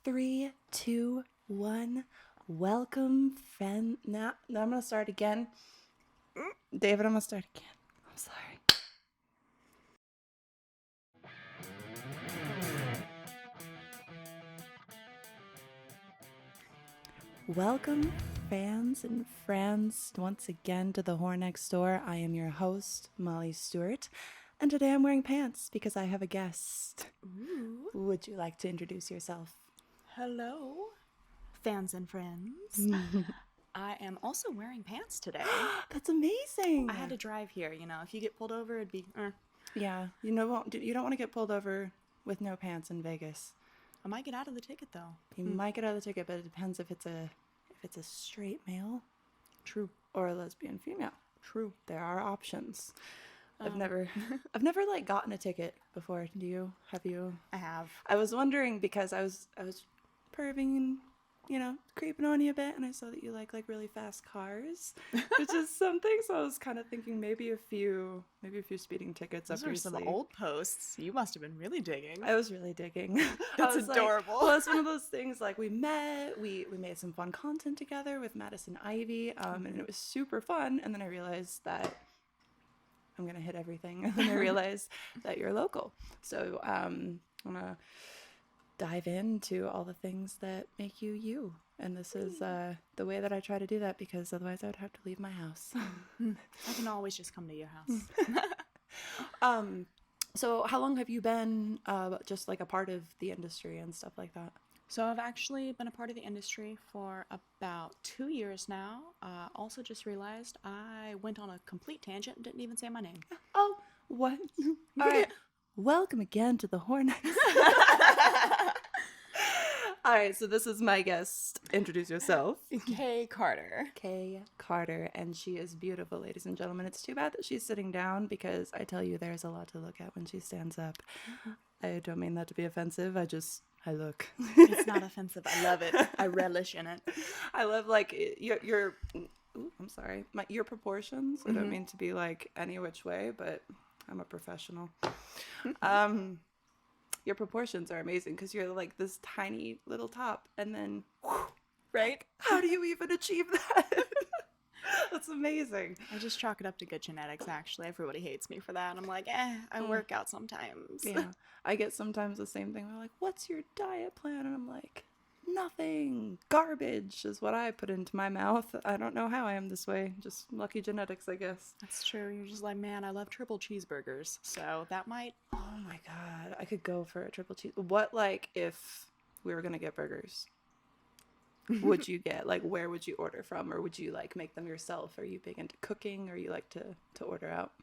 3, 2, 1. Welcome, friend. Now I'm going to start again. David, I'm going to start again. I'm sorry. Welcome, fans and friends, once again to the Whore Next Door. I am your host, Molly Stewart, and today I'm wearing pants because I have a guest. Ooh. Would you like to introduce yourself? Hello, fans and friends. I am also wearing pants today. That's amazing. I had to drive here, if you get pulled over, it'd be, Yeah, you don't want to get pulled over with no pants in Vegas. I might get out of the ticket, though. You might get out of the ticket, but it depends if it's a straight male. True. Or a lesbian female. True. There are options. I've never like gotten a ticket before. Do you? Have you? I have. I was wondering because I was perving and creeping on you a bit, and I saw that you like really fast cars, which is something. So I was kind of thinking maybe a few speeding tickets. Those up are your some sleeve. old posts. You must have been really digging. I was really digging. That's adorable. Well, it's one of those things. Like we met, we made some fun content together with Madison Ivy, and it was super fun. And then I realized that I'm gonna hit everything, and then I realized that you're local. So I'm gonna dive into all the things that make you you. And this is the way that I try to do that, because otherwise I would have to leave my house. I can always just come to your house. So how long have you been just like a part of the industry and stuff like that? So I've actually been a part of the industry for about 2 years now. Also just realized I went on a complete tangent and didn't even say my name. Oh, what? All right. Welcome again to the Hornets. All right, so this is my guest. Introduce yourself. Kay Carter. Kay Carter, and she is beautiful, ladies and gentlemen. It's too bad that she's sitting down, because I tell you, there's a lot to look at when she stands up. I don't mean that to be offensive. I look. It's not offensive. I love it. I relish in it. I love your I'm sorry. Your proportions. I don't mean to be like any which way, but I'm a professional. Your proportions are amazing, because you're like this tiny little top, and then Right? How do you even achieve that? That's amazing. I just chalk it up to good genetics, actually. Everybody hates me for that. I'm like, I work out sometimes. Yeah. I get sometimes the same thing. They're like, what's your diet plan? And I'm like, nothing. Garbage is what I put into my mouth. I don't know how I am this way. Just lucky genetics, I guess. That's true. You're just like, man, I love triple cheeseburgers. So that might... Oh my God. I could go for a triple cheese. What, like, if we were going to get burgers? Would you get, like, where would you order from? Or would you, like, make them yourself? Are you big into cooking, or you like to order out?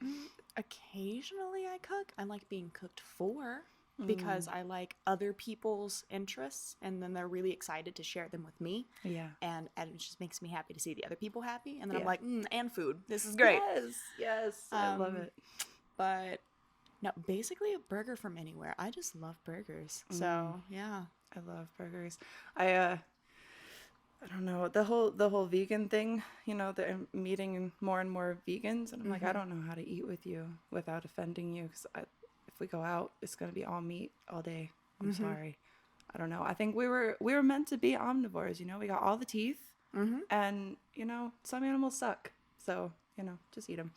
Occasionally I cook. I like being cooked for, because I like other people's interests, and then they're really excited to share them with me. Yeah. And it just makes me happy to see the other people happy. And then I'm Yeah. like, and food. This is great. Yes. I love it. But no, basically a burger from anywhere. I just love burgers. So yeah. I love burgers. I don't know, the whole vegan thing, that I'm meeting more and more vegans, and I'm like, I don't know how to eat with you without offending you, because if we go out, it's going to be all meat all day. I'm sorry. I don't know. I think we were meant to be omnivores, we got all the teeth, and, some animals suck. So, just eat them.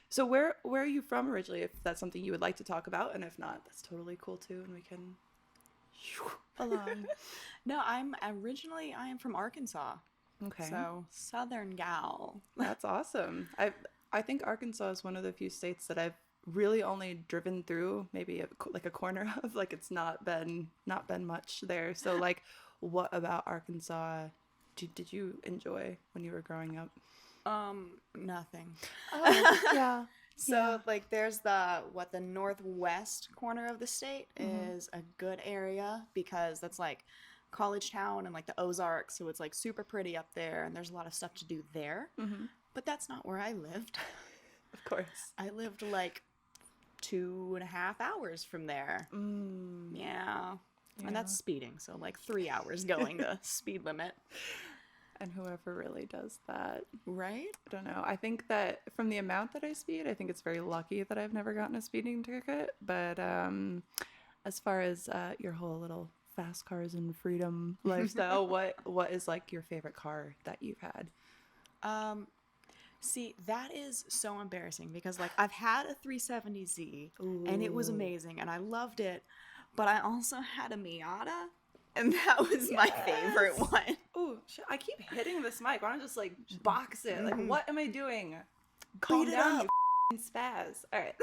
So where are you from originally, if that's something you would like to talk about, and if not, that's totally cool too, and we can along. No, I am from Arkansas. Okay. So Southern gal. That's awesome. I think Arkansas is one of the few states that I've really only driven through, maybe like a corner of. Like, it's not been much there. So like, what about Arkansas did you enjoy when you were growing up? Nothing. Oh, yeah. So like, there's the northwest corner of the state is a good area, because that's like college town and like the Ozarks, so it's like super pretty up there, and there's a lot of stuff to do there. But that's not where I lived. Of course. I lived like 2.5 hours from there. Yeah. And that's speeding, so like 3 hours going the speed limit. And whoever really does that. Right? I don't know. I think that from the amount that I speed, I think it's very lucky that I've never gotten a speeding ticket. But As far as your whole little fast cars and freedom lifestyle, what is like your favorite car that you've had? See, that is so embarrassing because like I've had a 370Z and it was Ooh. amazing and I loved it, but I also had a Miata and that was my favorite one. Oh, I keep hitting this mic. Why don't I just like box it? Like, what am I doing? Beat Calm it down, up. you spaz. All right.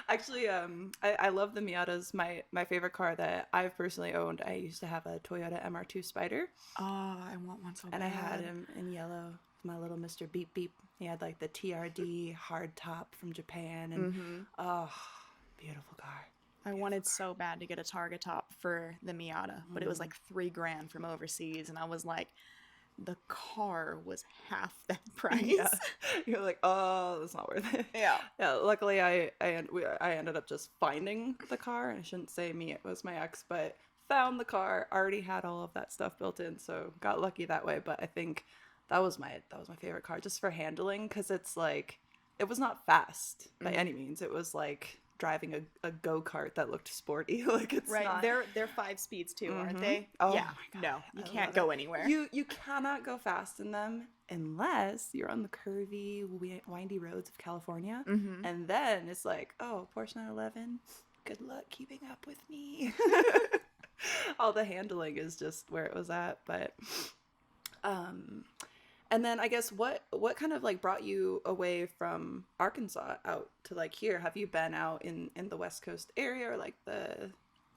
Actually, I love the Miatas. My favorite car that I've personally owned, I used to have a Toyota MR2 Spider. Oh, I want one so bad. And I had him in yellow, my little Mr. Beep Beep. He had like the TRD hard top from Japan, and oh, beautiful car. I wanted so bad to get a Targa top for the Miata, but it was like $3,000 from overseas, and I was like, the car was half that price. Yeah. You're like, oh, that's not worth it. Yeah. Yeah. Luckily, I ended up just finding the car. I shouldn't say me; it was my ex, but found the car. Already had all of that stuff built in, so got lucky that way. But I think that was my favorite car, just for handling, because it's like it was not fast by any means. It was like driving a go-kart that looked sporty. Like it's right. not... They're 5 speeds too, aren't they? Oh yeah. my God, No, you I can't love go it. anywhere. You cannot go fast in them unless you're on the curvy, windy roads of California. And then it's like, oh, Porsche 911, good luck keeping up with me. All the handling is just where it was at. But and then I guess what kind of like brought you away from Arkansas out to like here? Have you been out in the West Coast area, or like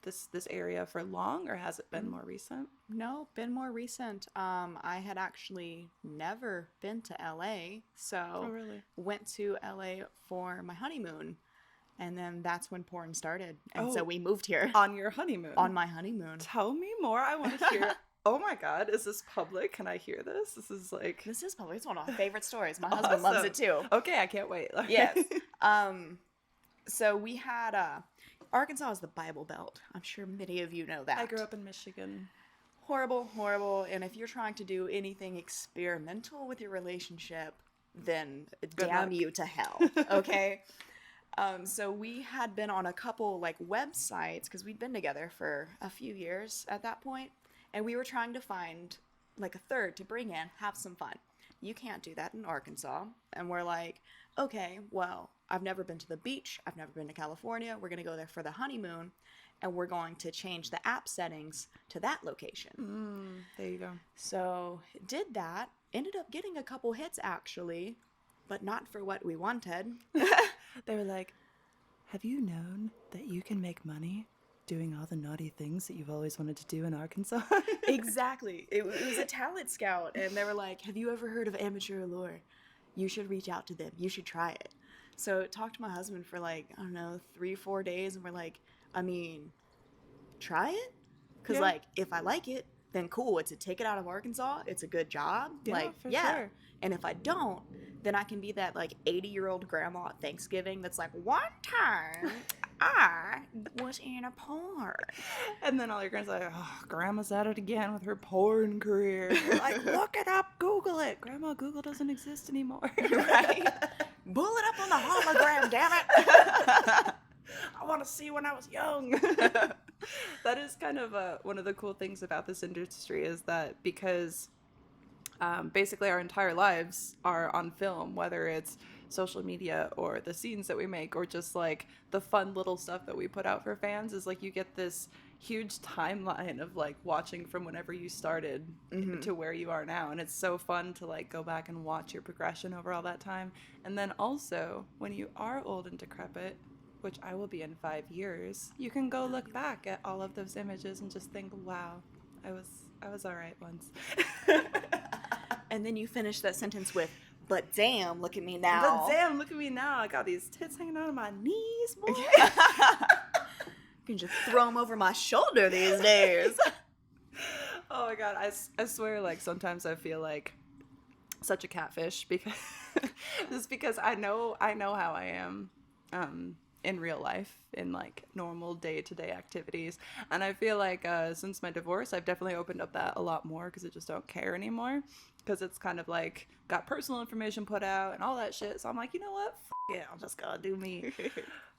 this area for long, or has it been more recent? No, been more recent. I had actually never been to LA, so really? went to LA for my honeymoon, and then that's when porn started, and so we moved here On your honeymoon? on my honeymoon. Tell me more. I want to hear. Oh my God, is this public? Can I hear this? This is like... This is probably one of my favorite stories. My husband loves it too. Okay, I can't wait. Yes. So we had Arkansas is the Bible Belt. I'm sure many of you know that. I grew up in Michigan. Horrible, horrible. And if you're trying to do anything experimental with your relationship, then damn you to hell. Okay. So we had been on a couple like websites because we'd been together for a few years at that point, and we were trying to find like a third to bring in, have some fun. You can't do that in Arkansas. And we're like, okay, well, I've never been to the beach. I've never been to California. We're going to go there for the honeymoon, and we're going to change the app settings to that location. There you go. So did that. Ended up getting a couple hits actually, but not for what we wanted. They were like, have you known that you can make money doing all the naughty things that you've always wanted to do in Arkansas? Exactly. It was a talent scout, and they were like, have you ever heard of Amateur Allure? You should reach out to them. You should try it. So talked to my husband for like, I don't know, 3-4 days, and we're like, I mean, try it? Because like, if I like it, then cool. It's a ticket out of Arkansas. It's a good job. Yeah, for sure. And if I don't, then I can be that like 80-year-old grandma at Thanksgiving that's like, one time I was in a porn. And then all your grandma's like, oh, grandma's at it again with her porn career. You're like, look it up, Google it. Grandma, Google doesn't exist anymore. Right? Pull it up on the hologram, damn it. I want to see when I was young. That is kind of one of the cool things about this industry, is that because basically our entire lives are on film, whether it's social media or the scenes that we make or just like the fun little stuff that we put out for fans, is like you get this huge timeline of like watching from whenever you started to where you are now, and it's so fun to like go back and watch your progression over all that time. And then also when you are old and decrepit, which I will be in 5 years, you can go look back at all of those images and just think, wow, I was all right once. And then you finish that sentence with, but damn, look at me now. But damn, look at me now. I got these tits hanging out of my knees, boy. You can just throw them over my shoulder these days. Oh my God. I swear, like, sometimes I feel like such a catfish because just because I know how I am in real life, in like normal day-to-day activities. And I feel like since my divorce, I've definitely opened up that a lot more because I just don't care anymore. Because it's kind of like got personal information put out and all that shit. So I'm like, you know what? Yeah, I'm just gonna do me.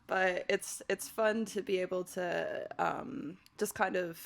But it's fun to be able to just kind of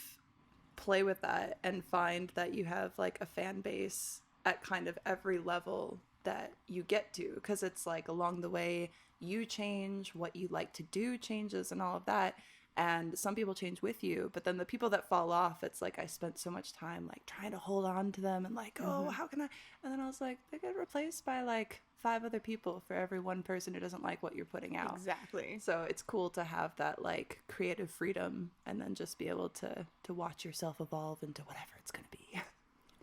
play with that and find that you have like a fan base at kind of every level that you get to, because it's like along the way you change, what you like to do changes and all of that, and some people change with you, but then the people that fall off, it's like I spent so much time like trying to hold on to them and like, oh, how can I, and then I was like, they get replaced by like 5 other people for every one person who doesn't like what you're putting out. Exactly. So it's cool to have that like creative freedom and then just be able to watch yourself evolve into whatever it's going to be.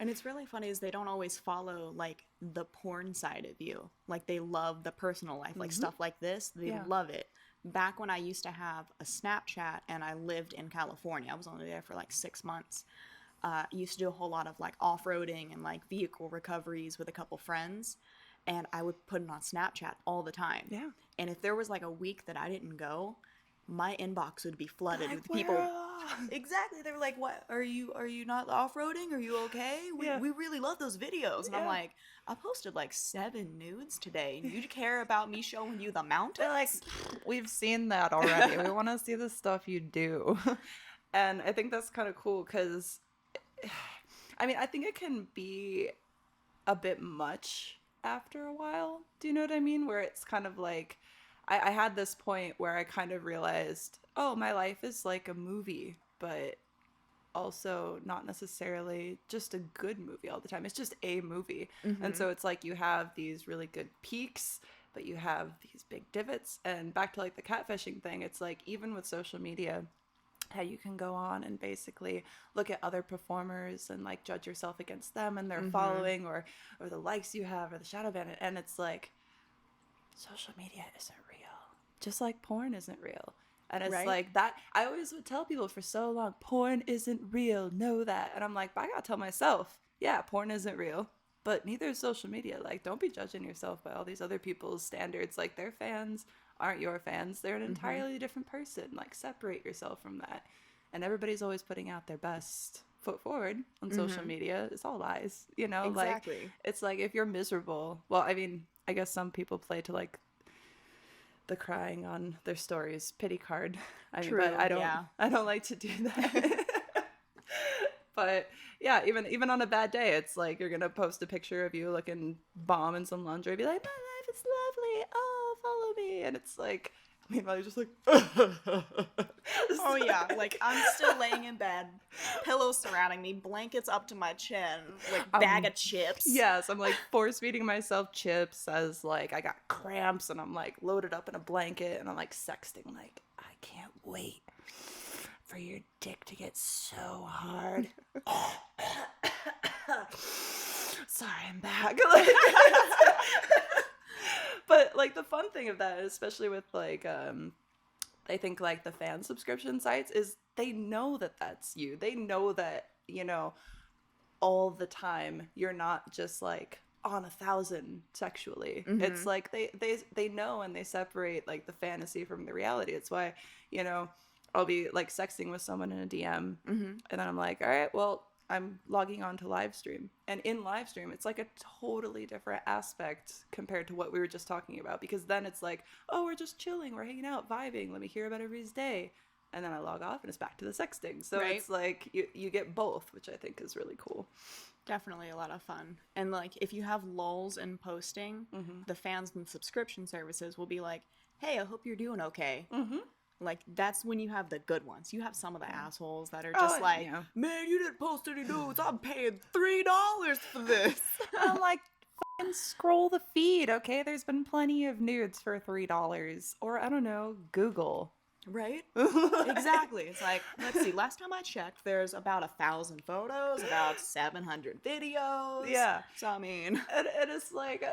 And it's really funny is they don't always follow like the porn side of you. Like they love the personal life, like stuff like this. They love it. Back when I used to have a Snapchat and I lived in California, I was only there for like 6 months. Used to do a whole lot of like off-roading and like vehicle recoveries with a couple friends. And I would put it on Snapchat all the time. Yeah. And if there was like a week that I didn't go, my inbox would be flooded with people. Exactly. They were like, "What? Are you not off-roading? Are you okay? We really love those videos." And I'm like, "I posted like 7 nudes today. And you care about me showing you the mountains?" They're like, we've seen that already. We want to see the stuff you do. And I think that's kind of cool because, I mean, I think it can be a bit much after a while. Do you know what I mean? Where it's kind of like, I had this point where I kind of realized, oh, my life is like a movie, but also not necessarily just a good movie all the time. It's just a movie. And so it's like you have these really good peaks, but you have these big divots. And back to like the catfishing thing, it's like even with social media, how you can go on and basically look at other performers and like judge yourself against them and their following or the likes you have or the shadow ban. And it's like, social media isn't real. Just like porn isn't real. And it's like that. I always would tell people for so long, porn isn't real. Know that. And I'm like, but I gotta tell myself, yeah, porn isn't real. But neither is social media. Like, don't be judging yourself by all these other people's standards. Like, their fans aren't your fans. They're an entirely different person. Like, separate yourself from that. And everybody's always putting out their best foot forward on social media. It's all lies, you know? Exactly. Like, it's like if you're miserable, well, I mean, I guess some people play to like the crying on their stories pity card. I mean, but I don't like to do that. But yeah, even on a bad day, it's like you're gonna post a picture of you looking bomb in some lingerie, be like, my life is lovely, oh, follow me, and it's like, meanwhile you're just like, oh yeah, like I'm still laying in bed, pillows surrounding me, blankets up to my chin, like bag of chips. Yes, I'm like force feeding myself chips as like I got cramps and I'm like loaded up in a blanket and I'm like sexting like, I can't wait for your dick to get so hard. Sorry, I'm back. But like the fun thing of that, especially with like I think like the fan subscription sites, is they know that that's you. They know that, you know, all the time you're not just like on 1,000 sexually. It's like they know, and they separate like the fantasy from the reality. It's why, you know, I'll be like sexting with someone in a DM and then I'm like, all right, well, I'm logging on to live stream, and in live stream it's like a totally different aspect compared to what we were just talking about, because then it's like, oh, we're just chilling, we're hanging out, vibing, let me hear about everybody's day, and then I log off and it's back to the sexting. So it's like you get both, which I think is really cool. Definitely a lot of fun. And like if you have lulls in posting, the fans and subscription services will be like, hey, I hope you're doing okay. Like, that's when you have the good ones. You have some of the assholes that are just man, you didn't post any nudes. I'm paying $3 for this. I'm like, fucking scroll the feed, okay? There's been plenty of nudes for $3. Or, I don't know, Google. Right? Exactly. It's like, let's see, last time I checked, there's about 1,000 photos, about 700 videos. Yeah. So, I mean. And it's like,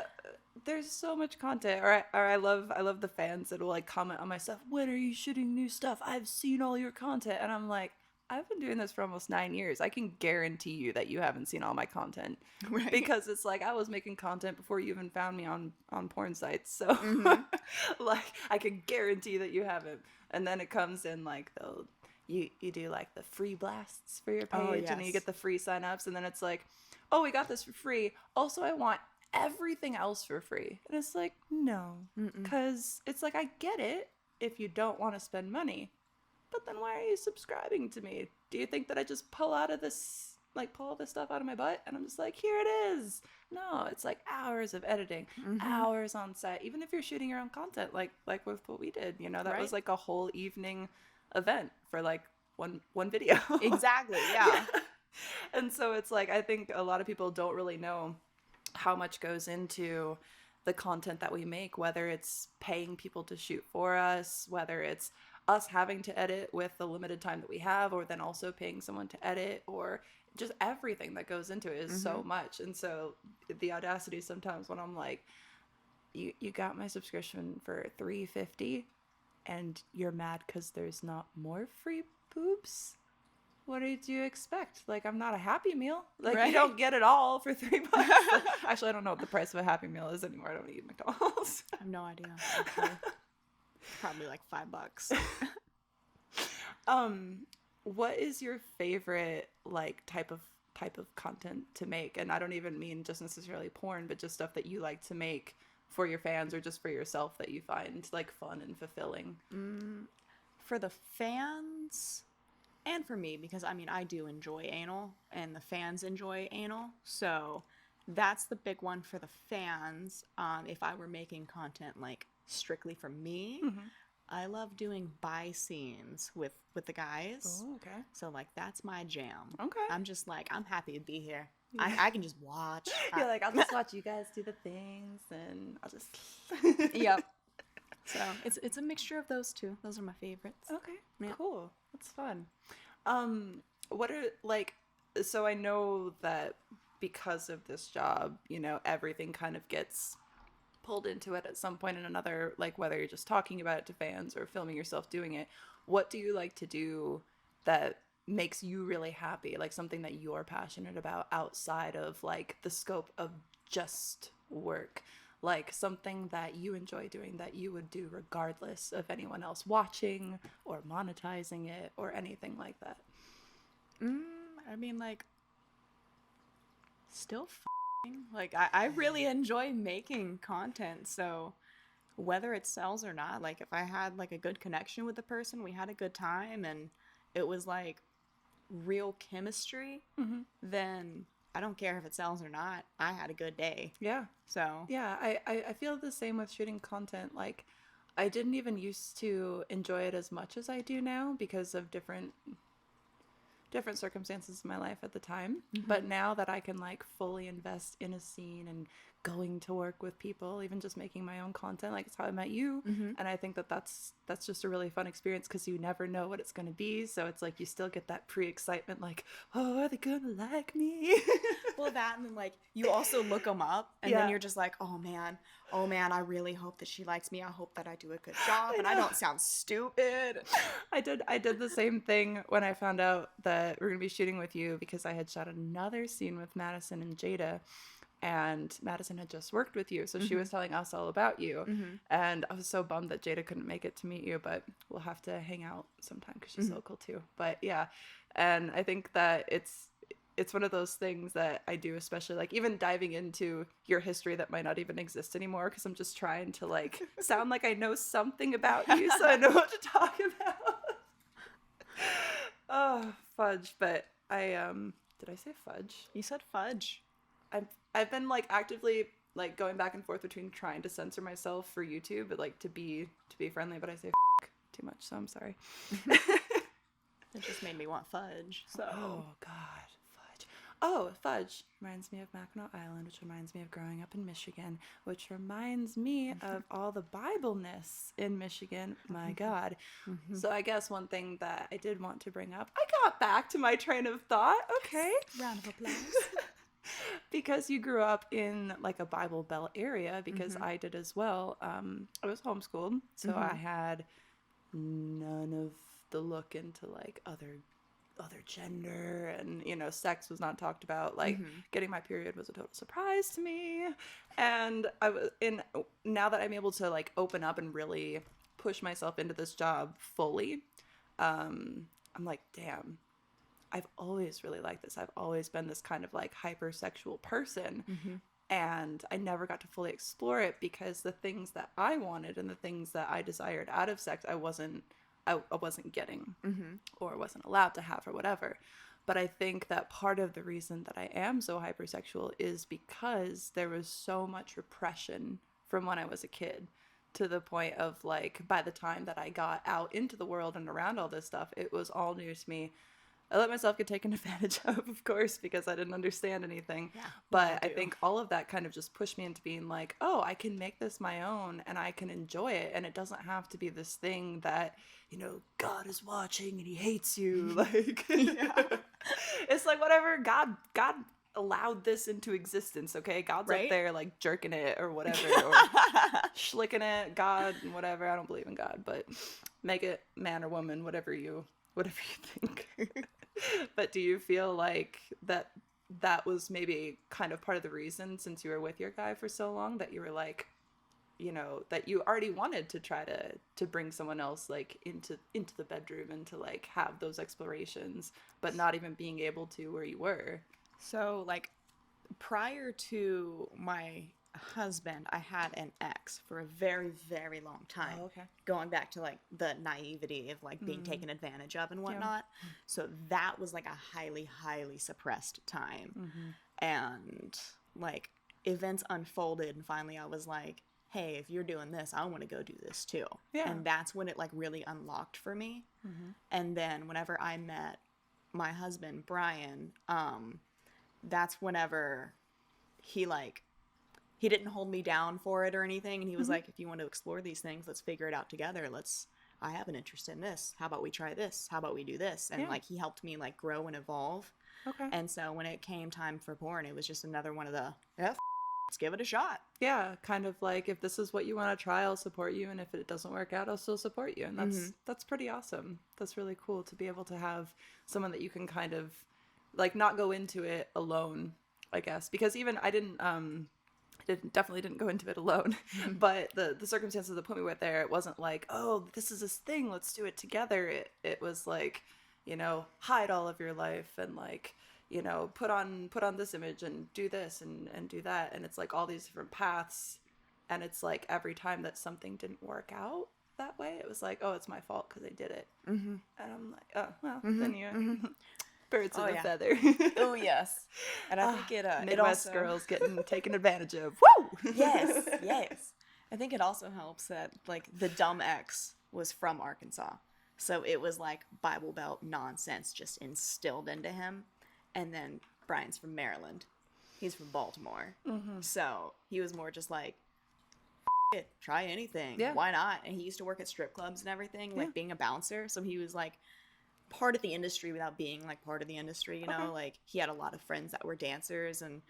there's so much content. Or I love the fans that will like comment on my stuff. When are you shooting new stuff? I've seen all your content. And I'm like, I've been doing this for almost 9 years. I can guarantee you that you haven't seen all my content. Right. Because it's like I was making content before you even found me on porn sites. So like I can guarantee that you haven't. And then it comes in like you do like the free blasts for your page, and you get the free signups, and then it's like, oh, we got this for free. Also, I want everything else for free. And it's like, no, because it's like, I get it. if you don't want to spend money, but then why are you subscribing to me? Do you think that I just pull all this stuff out of my butt and I'm just like, here it is? No, it's like hours of editing, hours on set. Even if you're shooting your own content, like with what we did, you know, that was like a whole evening event for like one video. Exactly, yeah. And so it's like, I think a lot of people don't really know how much goes into the content that we make, whether it's paying people to shoot for us, whether it's us having to edit with the limited time that we have, or then also paying someone to edit, or just everything that goes into it is so much. And so the audacity sometimes when I'm like, you got my subscription for $3.50 and you're mad because there's not more free poops. What did you expect? Like, I'm not a Happy Meal. Like, you don't get it all for $3. Actually, I don't know what the price of a Happy Meal is anymore. I don't eat McDonald's. I have no idea. Actually. Probably like $5. What is your favorite like type of content to make? And I don't even mean just necessarily porn, but just stuff that you like to make for your fans or just for yourself that you find like fun and fulfilling. For the fans and for me, because I mean I do enjoy anal and the fans enjoy anal, so that's the big one for the fans. If I were making content like strictly for me, I love doing bi scenes with the guys. Oh, okay. So like that's my jam. Okay. I'm just like, I'm happy to be here. Yeah. I can just watch. You're like, I'll just watch you guys do the things and I'll just Yep. So it's a mixture of those two. Those are my favorites. Okay. Yeah. Cool. That's fun. What are like, so I know that because of this job, you know, everything kind of gets pulled into it at some point in another, like whether you're just talking about it to fans or filming yourself doing it. What do you like to do that makes you really happy? Like something that you're passionate about outside of like the scope of just work, like something that you enjoy doing that you would do regardless of anyone else watching or monetizing it or anything like that. I mean, like, still like I really enjoy making content, so whether it sells or not, like if I had like a good connection with the person, we had a good time and it was like real chemistry, then I don't care if it sells or not. I had a good day. Yeah. So yeah, I feel the same with shooting content. Like I didn't even used to enjoy it as much as I do now because of different circumstances in my life at the time. But now that I can like fully invest in a scene and going to work with people, even just making my own content, like it's how I met you. And I think that that's just a really fun experience because you never know what it's going to be. So it's like you still get that pre-excitement, like, oh, are they gonna like me? Well, that, and then like you also look them up and then you're just like, oh man, I really hope that she likes me. I hope that I do a good job and I don't sound stupid. I did the same thing when I found out that we're gonna be shooting with you, because I had shot another scene with Madison and Jada, and Madison had just worked with you, so she was telling us all about you. And I was so bummed that Jada couldn't make it to meet you, but we'll have to hang out sometime because she's local too. But yeah, and I think that it's one of those things that I do, especially like even diving into your history that might not even exist anymore, because I'm just trying to like sound like I know something about you so I know what to talk about. Oh, fudge. But did I say fudge? You said fudge. I've been like actively like going back and forth between trying to censor myself for YouTube, but like to be friendly, but I say too much, so I'm sorry. It just made me want fudge. So oh god, fudge. Oh, fudge reminds me of Mackinac Island, which reminds me of growing up in Michigan, which reminds me of all the Bible-ness in Michigan. My God. So I guess one thing that I did want to bring up, I got back to my train of thought. Okay. Round of applause. Because you grew up in like a Bible Belt area, because I did as well. I was homeschooled, so I had none of the look into like other gender, and you know, sex was not talked about. Like getting my period was a total surprise to me, and now that I'm able to like open up and really push myself into this job fully, I'm like, damn, I've always really liked this. I've always been this kind of like hypersexual person. And I never got to fully explore it because the things that I wanted and the things that I desired out of sex, I wasn't getting or wasn't allowed to have or whatever. But I think that part of the reason that I am so hypersexual is because there was so much repression from when I was a kid, to the point of like, by the time that I got out into the world and around all this stuff, it was all new to me. I let myself get taken advantage of course, because I didn't understand anything. Yeah, but I think all of that kind of just pushed me into being like, oh, I can make this my own and I can enjoy it. And it doesn't have to be this thing that, you know, God is watching and he hates you. Like, it's like, whatever, God allowed this into existence, okay? God's up there like jerking it or whatever, or schlicking it, God, and whatever. I don't believe in God, but make it man or woman, whatever you think. But do you feel like that was maybe kind of part of the reason, since you were with your guy for so long, that you were like, you know, that you already wanted to try to bring someone else like into the bedroom and to like have those explorations, but not even being able to where you were? So, like, prior to my husband, I had an ex for a very, very long time. Oh, okay. Going back to, like, the naivety of, like, being taken advantage of and whatnot. Yeah. So that was, like, a highly, highly suppressed time. And, like, events unfolded, and finally I was like, hey, if you're doing this, I want to go do this too. Yeah. And that's when it, like, really unlocked for me. And then whenever I met my husband, Brian, that's whenever he didn't hold me down for it or anything, and he was like, if you want to explore these things, let's figure it out together. I have an interest in this, how about we try this, how about we do this? And like, he helped me like grow and evolve. Okay. And so when it came time for porn, it was just another one of the let's give it a shot. Yeah, kind of like, if this is what you want to try, I'll support you, and if it doesn't work out, I'll still support you. And that's pretty awesome. That's really cool to be able to have someone that you can kind of like not go into it alone, I guess, because even I definitely didn't go into it alone, but the circumstances that put me with there, it wasn't like, oh, this is this thing, let's do it together. It was like, you know, hide all of your life and like, you know, put on this image and do this and do that, and it's like all these different paths, and it's like every time that something didn't work out that way, it was like, oh, it's my fault because I did it. And I'm like, oh, well, then you birds of a feather. Oh, yes. And I think Midwest it also... girls getting taken advantage of. Woo! Yes. I think it also helps that, like, the dumb ex was from Arkansas. So it was, like, Bible Belt nonsense just instilled into him. And then Brian's from Maryland. He's from Baltimore. So he was more just like, it, try anything. Yeah. Why not? And he used to work at strip clubs and everything, like being a bouncer. So he was, like, part of the industry without being like part of the industry, you know. Like, he had a lot of friends that were dancers, and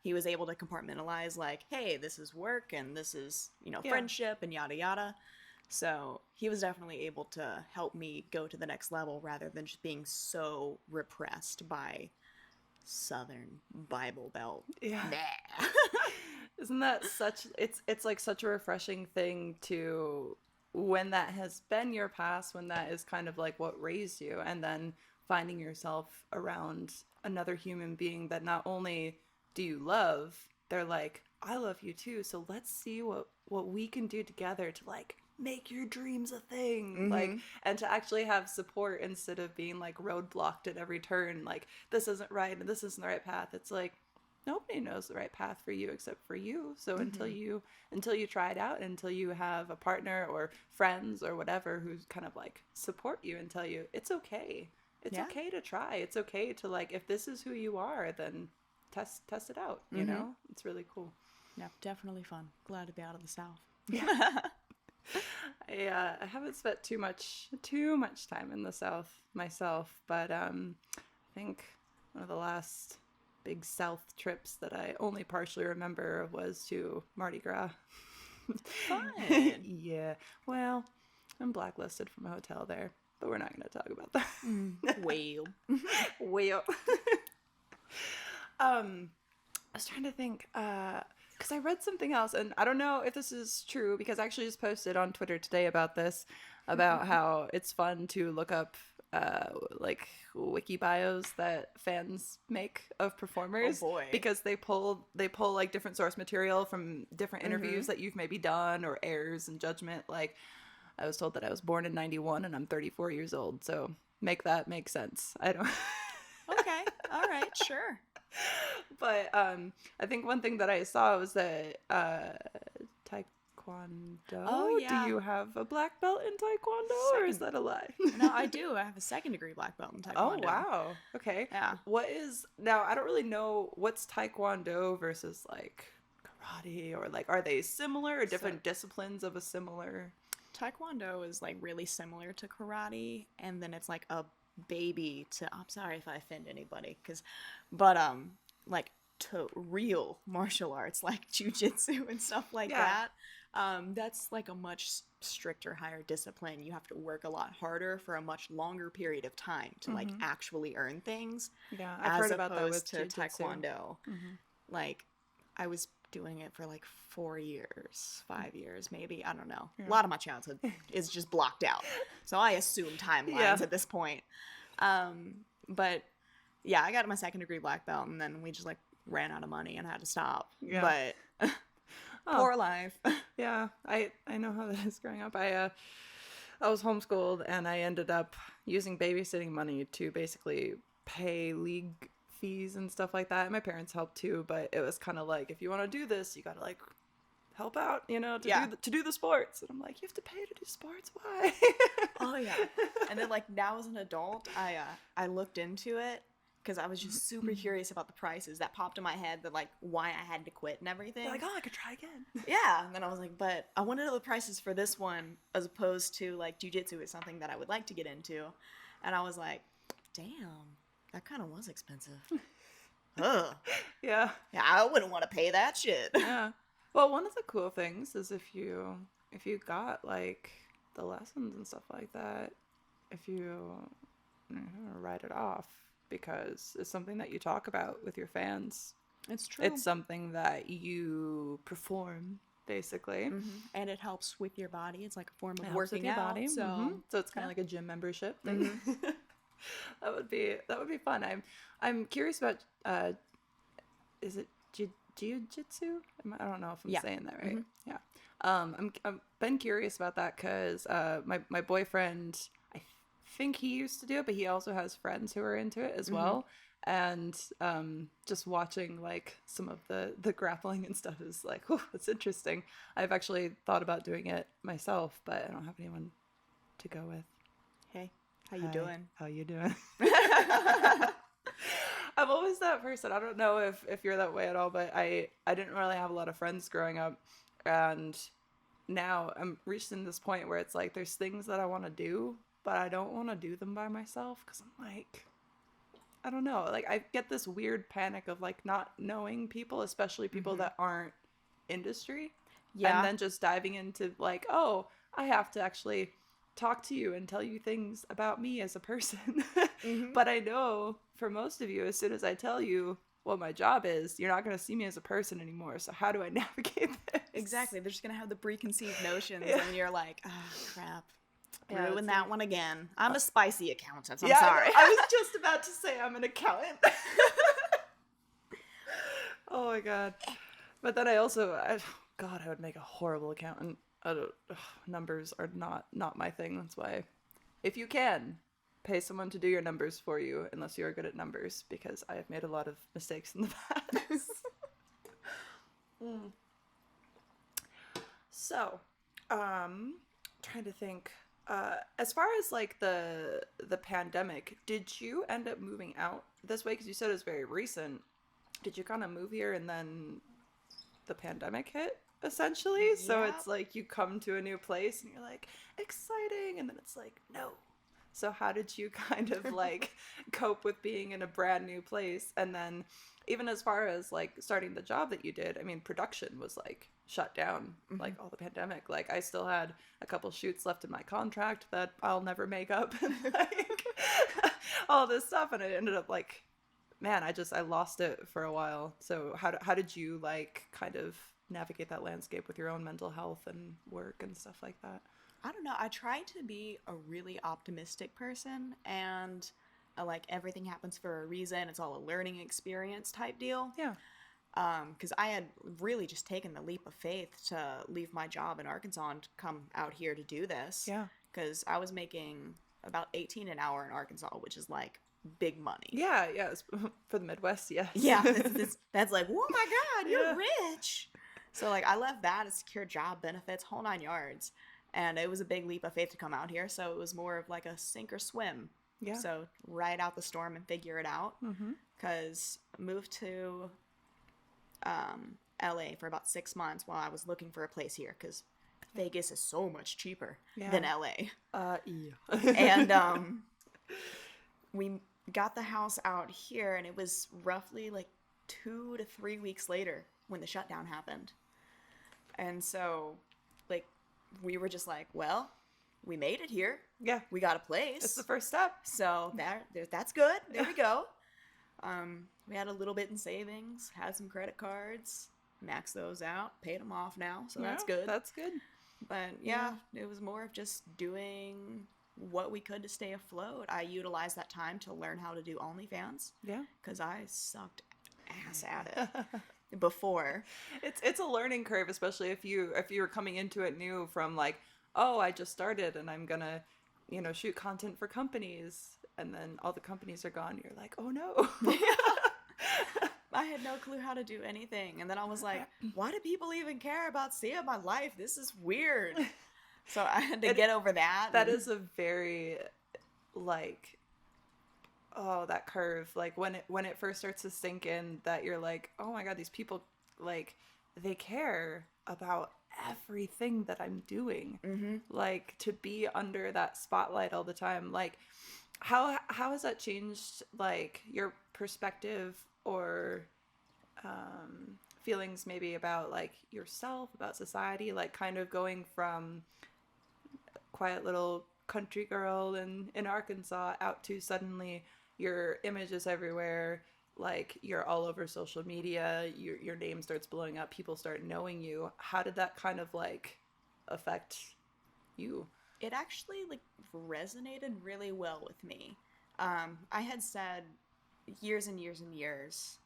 he was able to compartmentalize like, hey, this is work and this is, you know, friendship and yada yada. So he was definitely able to help me go to the next level rather than just being so repressed by Southern Bible Belt. Isn't that such, it's like such a refreshing thing to, when that has been your past, when that is kind of like what raised you, and then finding yourself around another human being that not only do you love, they're like, I love you too, so let's see what we can do together to like make your dreams a thing. Like, and to actually have support instead of being like roadblocked at every turn, like, this isn't right and this isn't the right path. It's like, nobody knows the right path for you except for you. So until you try it out, until you have a partner or friends or whatever who's kind of like support you and tell you it's okay. It's okay to try. It's okay to, like, if this is who you are, then test it out, you know? It's really cool. Yeah, definitely fun. Glad to be out of the South. I haven't spent too much time in the South myself, but I think one of the last big South trips that I only partially remember was to Mardi Gras. Fun. Yeah. Well, I'm blacklisted from a hotel there, but we're not going to talk about that. Well. I was trying to think, because I read something else, and I don't know if this is true, because I actually just posted on Twitter today about this, about how it's fun to look up like wiki bios that fans make of performers. Oh boy. Because they pull like different source material from different interviews that you've maybe done or errors in judgment. Like, I was told that I was born in 91 and I'm 34 years old, so make that make sense. I don't. Okay. All right. Sure. But I think one thing that I saw was that Taekwondo. Oh, yeah. Do you have a black belt in Taekwondo, or is that a lie? No, I do. I have a 2nd-degree black belt in Oh Taekwondo. wow. Okay. Yeah. What is now? I don't really know what's Taekwondo versus like karate, or like are they similar or different disciplines of a similar? Taekwondo is like really similar to karate, and then it's like a baby to, I'm sorry if I offend anybody, but like to real martial arts like jiu-jitsu and stuff like that. That's like a much stricter, higher discipline. You have to work a lot harder for a much longer period of time to like actually earn things. Yeah, I've heard about that with to jiu-jitsu. Taekwondo. Like, I was doing it for like 4 years, 5 years, maybe. I don't know. A lot of my childhood is just blocked out. So I assume timelines at this point. But yeah, I got my 2nd-degree black belt, and then we just like ran out of money and had to stop. Yeah. But poor life. Yeah, I know how that is growing up. I was homeschooled, and I ended up using babysitting money to basically pay league fees and stuff like that. And my parents helped too, but it was kind of like, if you want to do this, you got to like help out, you know, to do the sports. And I'm like, you have to pay to do sports? Why? Oh yeah. And then like now as an adult, I looked into it because I was just super curious about the prices. That popped in my head, that like why I had to quit and everything. You're like, oh, I could try again. Yeah. And then I was like, but I want to know the prices for this one, as opposed to like jiu-jitsu is something that I would like to get into. And I was like, damn, that kind of was expensive. Ugh. Yeah. Yeah, I wouldn't want to pay that shit. Yeah. Well, one of the cool things is if you got like the lessons and stuff like that, if you write it off, because it's something that you talk about with your fans. It's true. It's something that you perform, basically. And it helps with your body. It's like a form of It helps with working your out. body. So it's kind of like a gym membership thing. That would be fun. I'm curious about is it jiu-jitsu? I don't know if I'm saying that right. Yeah. I've been curious about that because my boyfriend, I think he used to do it, but he also has friends who are into it as well. And just watching like some of the grappling and stuff is like, oh, it's interesting. I've actually thought about doing it myself, but I don't have anyone to go with. Hey, how you doing? How you doing? I'm always that person. I don't know if you're that way at all, but I didn't really have a lot of friends growing up, and now I'm reaching this point where it's like there's things that I want to do, but I don't want to do them by myself because I'm like, I don't know. Like, I get this weird panic of like not knowing people, especially people that aren't industry. Yeah. And then just diving into like, oh, I have to actually talk to you and tell you things about me as a person. But I know for most of you, as soon as I tell you what my job is, you're not going to see me as a person anymore. So how do I navigate this? Exactly. They're just going to have the preconceived notions and you're like, oh, crap. Yeah, Ruin that one again. I'm a spicy accountant. I'm yeah, sorry. I was just about to say I'm an accountant. Oh my God. But then I would make a horrible accountant. Numbers are not my thing. That's why, if you can, pay someone to do your numbers for you, unless you're good at numbers, because I have made a lot of mistakes in the past. So, trying to think. As far as like the pandemic, did you end up moving out this way? Because you said it was very recent. Did you kind of move here and then the pandemic hit, essentially? Yep. So it's like you come to a new place and you're like, exciting, and then it's like, no. So how did you kind of like cope with being in a brand new place? And then even as far as like starting the job that you did, I mean, production was like shut down, like all the pandemic. Like I still had a couple shoots left in my contract that I'll never make up, and like all this stuff. And I ended up like, man, I lost it for a while. So how did you like kind of navigate that landscape with your own mental health and work and stuff like that? I don't know. I try to be a really optimistic person, and like everything happens for a reason. It's all a learning experience type deal. Yeah. Because I had really just taken the leap of faith to leave my job in Arkansas and come out here to do this. Yeah. Because I was making about 18 an hour in Arkansas, which is like big money. Yeah, it's for the Midwest, yes. Yeah, that's like, oh my God, you're Yeah. rich. So like I left that, a secure job, benefits, whole 9 yards. And it was a big leap of faith to come out here. So it was more of like a sink or swim. Yeah. So ride out the storm and figure it out. Mm-hmm. Because moved to LA for about 6 months while I was looking for a place here. Because Vegas is so much cheaper than LA. Yeah. And we got the house out here, and it was roughly like 2 to 3 weeks later when the shutdown happened. And so, like, we were just like, well, we made it here. Yeah. We got a place. It's the first step. So that's good. There we go. We had a little bit in savings, had some credit cards, maxed those out, paid them off now. So that's good. That's good. But yeah, it was more of just doing what we could to stay afloat. I utilized that time to learn how to do OnlyFans. Yeah. Because I sucked ass at it before. It's a learning curve, especially if you're coming into it new from like, oh, I just started and I'm gonna, shoot content for companies, and then all the companies are gone. You're like, oh no. I had no clue how to do anything. And then I was like, why do people even care about seeing my life? This is weird. So I had to get over that. That is a very, like, that curve. Like, when it first starts to sink in that you're like, oh my God, these people, like, they care about everything that I'm doing. Mm-hmm. Like, to be under that spotlight all the time. Like, how has that changed, like, your perspective or feelings maybe about like yourself, about society, like kind of going from quiet little country girl in Arkansas out to suddenly your image is everywhere, like you're all over social media, your name starts blowing up, people start knowing you. How did that kind of like affect you? It actually like resonated really well with me. I had said years and years and years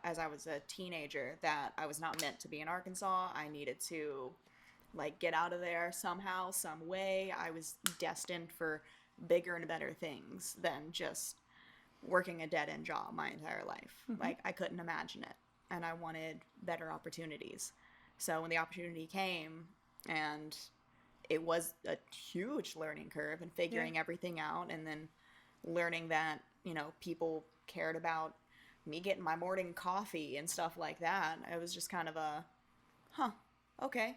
as I was a teenager that I was not meant to be in Arkansas. I needed to like get out of there somehow, some way. I was destined for bigger and better things than just working a dead-end job my entire life. Mm-hmm. Like I couldn't imagine it, and I wanted better opportunities. So when the opportunity came, and it was a huge learning curve and figuring everything out, and then learning that, people cared about me getting my morning coffee and stuff like that. It was just kind of a, okay,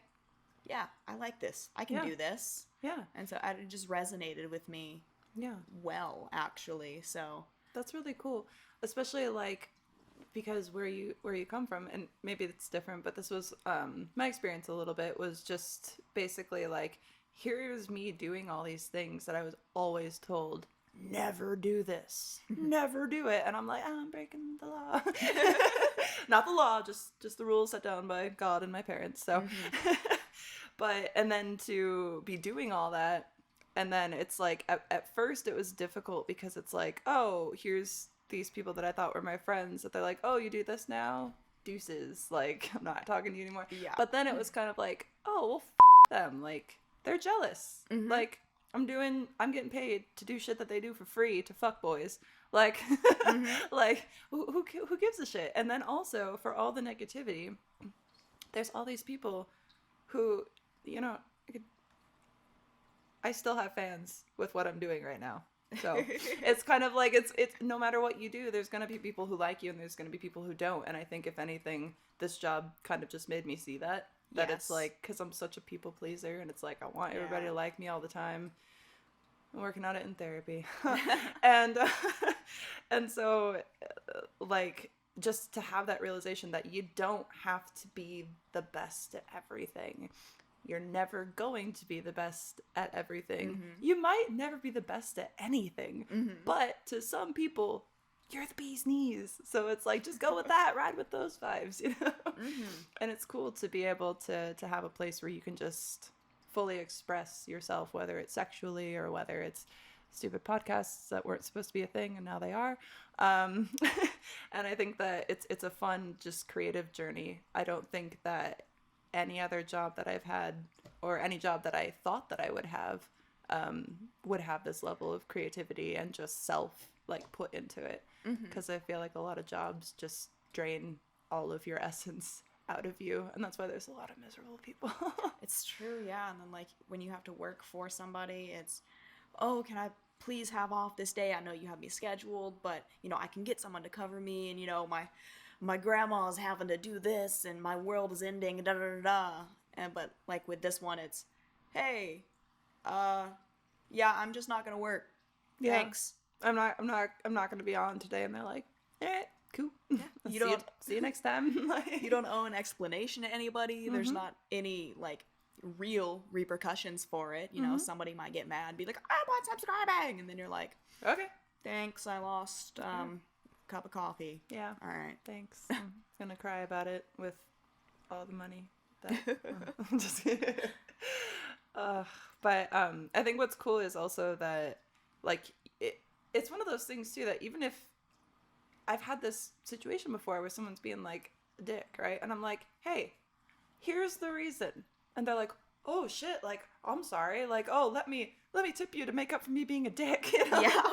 yeah, I like this. I can do this. Yeah. And so it just resonated with me well, actually. So that's really cool, especially like because where you come from, and maybe it's different, but this was my experience a little bit, was just basically like, here's me doing all these things that I was always told, never do this, never do it, and I'm like, I'm breaking the law. Not the law, just the rules set down by God and my parents. So but and then to be doing all that, and then it's like at first it was difficult because it's like, oh, here's these people that I thought were my friends, that they're like, oh, you do this now, deuces, like I'm not talking to you anymore. But then it was kind of like, oh, well, them, like they're jealous. Like I'm getting paid to do shit that they do for free to fuck boys. Like, like who gives a shit? And then also for all the negativity, there's all these people who, I still have fans with what I'm doing right now. So it's kind of like, it's no matter what you do, there's going to be people who like you and there's going to be people who don't. And I think if anything, this job kind of just made me see that it's like, because I'm such a people pleaser, and it's like, I want everybody to like me all the time. I'm working on it in therapy. And so like, just to have that realization that you don't have to be the best at everything. You're never going to be the best at everything. You might never be the best at anything, but to some people, you're the bee's knees. So it's like, just go with that, ride with those vibes, And it's cool to be able to have a place where you can just fully express yourself, whether it's sexually or whether it's stupid podcasts that weren't supposed to be a thing and now they are. And I think that it's a fun, just creative journey. I don't think that any other job that I've had, or any job that I thought that I would have this level of creativity and just self like put into it. Because I feel like a lot of jobs just drain all of your essence out of you, and that's why there's a lot of miserable people. It's true, yeah. And then like when you have to work for somebody, it's, oh, can I please have off this day? I know you have me scheduled, but you know, I can get someone to cover me, and you know, my grandma's having to do this and my world is ending, da da da da. And but like with this one, it's, hey, yeah, I'm just not gonna work. Yeah. Thanks. I'm not gonna be on today. And they're like, cool. Yeah. See you next time. Like, you don't owe an explanation to anybody. There's not any like real repercussions for it. You know, somebody might get mad, be like, I'm unsubscribing, and then you're like, okay, thanks, I lost a cup of coffee. Yeah. All right. Thanks. I'm gonna cry about it with all the money that I'm just kidding. But I think what's cool is also that like it's one of those things too that even if I've had this situation before where someone's being like a dick, right? And I'm like, hey, here's the reason. And they're like, oh shit, like, I'm sorry. Like, oh, let me tip you to make up for me being a dick. You know? Yeah.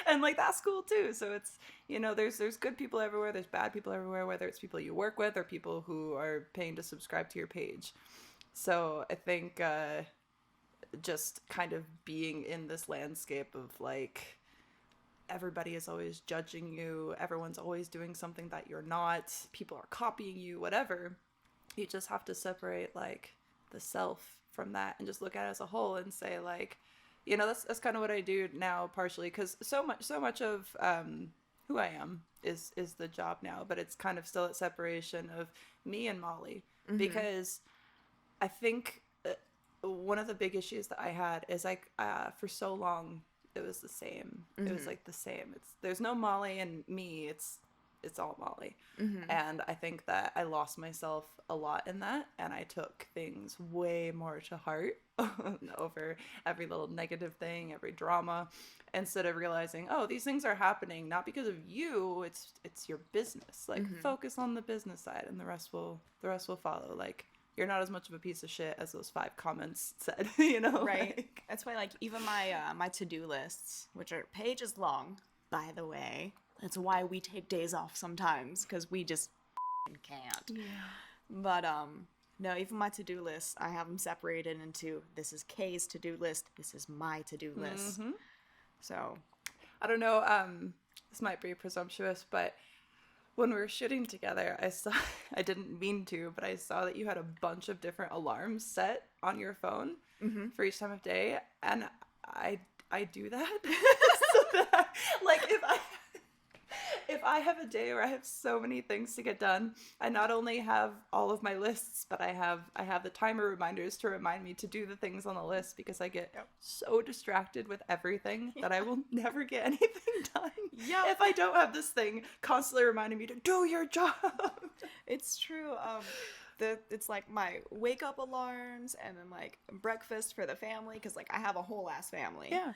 And like that's cool too. So it's, you know, there's good people everywhere, there's bad people everywhere, whether it's people you work with or people who are paying to subscribe to your page. So I think just kind of being in this landscape of like everybody is always judging you, everyone's always doing something that you're not, people are copying you, whatever. You just have to separate like the self from that and just look at it as a whole and say like, you know, that's kind of what I do now, partially because so much of who I am is the job now, but it's kind of still a separation of me and Molly, because I think one of the big issues that I had is like for so long it was the same. It was like the same. There's no Molly and me. It's all Molly. And I think that I lost myself a lot in that, and I took things way more to heart over every little negative thing, every drama, instead of realizing, oh, these things are happening not because of you, it's your business. Like focus on the business side and the rest will follow. Like you're not as much of a piece of shit as those 5 comments said, you know? Right. Like, that's why like even my to-do lists, which are pages long, by the way. That's why we take days off sometimes, because we just can't. Yeah. But no, even my to-do lists, I have them separated into, this is Kay's to-do list, this is my to-do list. So I don't know, this might be presumptuous, but when we were shooting together, I didn't mean to, but I saw that you had a bunch of different alarms set on your phone for each time of day, and I do that. So that, like if I have a day where I have so many things to get done, I not only have all of my lists, but I have the timer reminders to remind me to do the things on the list, because I get so distracted with everything that I will never get anything done if I don't have this thing constantly reminding me to do your job. It's true. It's like my wake up alarms, and then like breakfast for the family, because like I have a whole ass family. Yeah.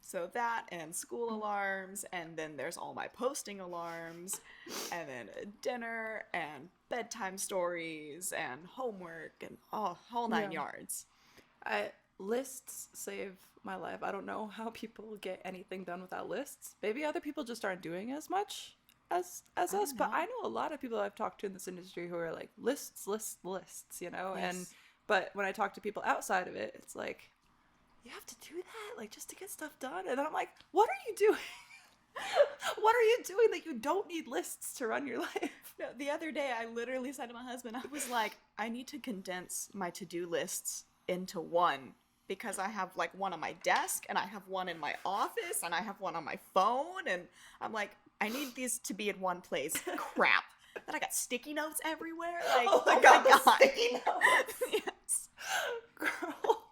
So that, and school alarms, and then there's all my posting alarms, and then dinner and bedtime stories and homework and whole 9 yards. Lists save my life. I don't know how people get anything done without lists. Maybe other people just aren't doing as much as us, but I know a lot of people I've talked to in this industry who are like lists, you know. Yes. But when I talk to people outside of it, it's like, you have to do that, like, just to get stuff done. And then I'm like, what are you doing? What are you doing that you don't need lists to run your life? No, the other day I literally said to my husband, I was like, I need to condense my to-do lists into one, because I have like one on my desk, and I have one in my office, and I have one on my phone, and I'm like, I need these to be in one place. Crap. Then I got sticky notes everywhere. Like, oh my god. Sticky notes. Yes. Girl.